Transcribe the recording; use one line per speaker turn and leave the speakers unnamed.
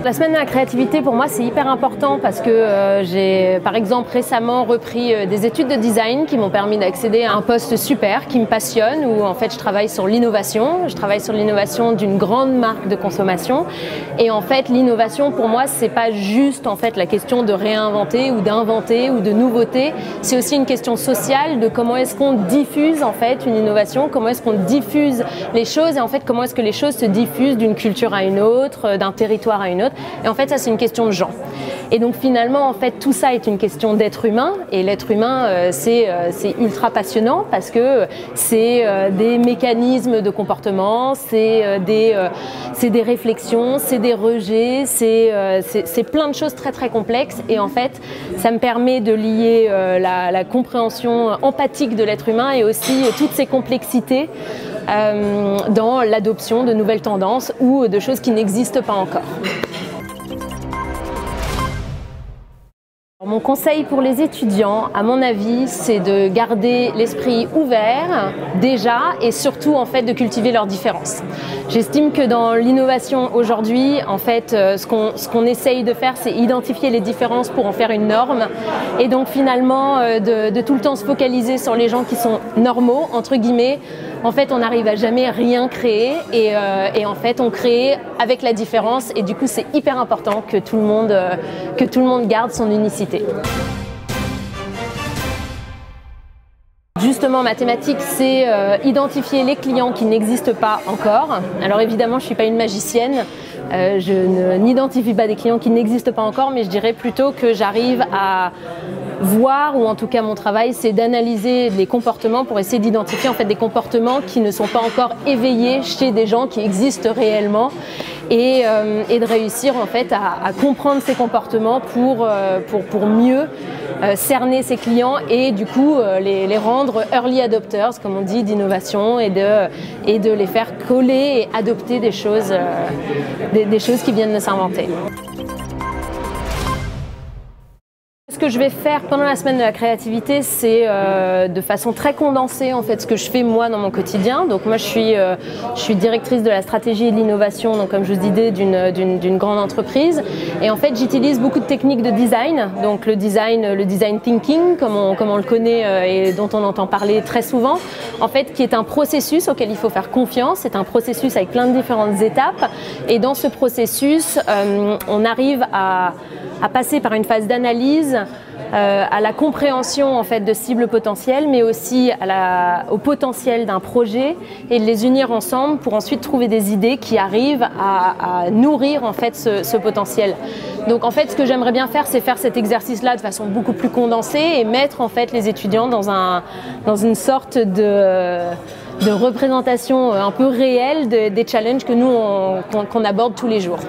La semaine de la créativité, pour moi, c'est hyper important parce que j'ai, par exemple, récemment repris des études de design qui m'ont permis d'accéder à un poste super qui me passionne, où en fait je travaille sur l'innovation. Je travaille sur l'innovation d'une grande marque de consommation. Et en fait, l'innovation, pour moi, c'est pas juste en fait la question de réinventer ou d'inventer ou de nouveauté. C'est aussi une question sociale de comment est-ce qu'on diffuse en fait une innovation, comment est-ce qu'on diffuse les choses et en fait comment est-ce que les choses se diffusent d'une culture à une autre, d'un territoire à une autre. Et en fait, ça, c'est une question de gens. Et donc, finalement, en fait, tout ça est une question d'être humain. Et l'être humain, c'est ultra passionnant parce que c'est des mécanismes de comportement, c'est des réflexions, c'est des rejets, c'est plein de choses très, très complexes. Et en fait, ça me permet de lier la compréhension empathique de l'être humain et aussi toutes ces complexités dans l'adoption de nouvelles tendances ou de choses qui n'existent pas encore. Mon conseil pour les étudiants, à mon avis, c'est de garder l'esprit ouvert déjà et surtout en fait de cultiver leurs différences. J'estime que dans l'innovation aujourd'hui, en fait, ce qu'on essaye de faire, c'est identifier les différences pour en faire une norme et donc finalement de tout le temps se focaliser sur les gens qui sont normaux, entre guillemets. En fait, on n'arrive à jamais rien créer et en fait, on crée avec la différence et du coup, c'est hyper important que tout le monde garde son unicité. Justement, ma thématique, c'est identifier les clients qui n'existent pas encore. Alors évidemment, je ne suis pas une magicienne, je n'identifie pas des clients qui n'existent pas encore, mais je dirais plutôt que j'arrive à voir, ou en tout cas mon travail, c'est d'analyser les comportements pour essayer d'identifier en fait des comportements qui ne sont pas encore éveillés chez des gens qui existent réellement et de réussir en fait à comprendre ces comportements pour mieux cerner ses clients et du coup les rendre early adopters, comme on dit, d'innovation et de les faire coller et adopter des choses qui viennent de s'inventer. Ce que je vais faire pendant la semaine de la créativité, c'est de façon très condensée en fait ce que je fais moi dans mon quotidien. Donc moi je suis directrice de la stratégie et de l'innovation, donc comme je vous disais d'une grande entreprise. Et en fait j'utilise beaucoup de techniques de design, donc le design thinking comme on le connaît et dont on entend parler très souvent. En fait qui est un processus auquel il faut faire confiance. C'est un processus avec plein de différentes étapes. Et dans ce processus, on arrive à passer par une phase d'analyse, à la compréhension en fait de cibles potentielles, mais aussi au potentiel d'un projet et de les unir ensemble pour ensuite trouver des idées qui arrivent à nourrir en fait ce potentiel. Donc en fait, ce que j'aimerais bien faire, c'est faire cet exercice-là de façon beaucoup plus condensée et mettre en fait les étudiants dans une sorte de représentation un peu réelle des challenges que nous qu'on aborde tous les jours.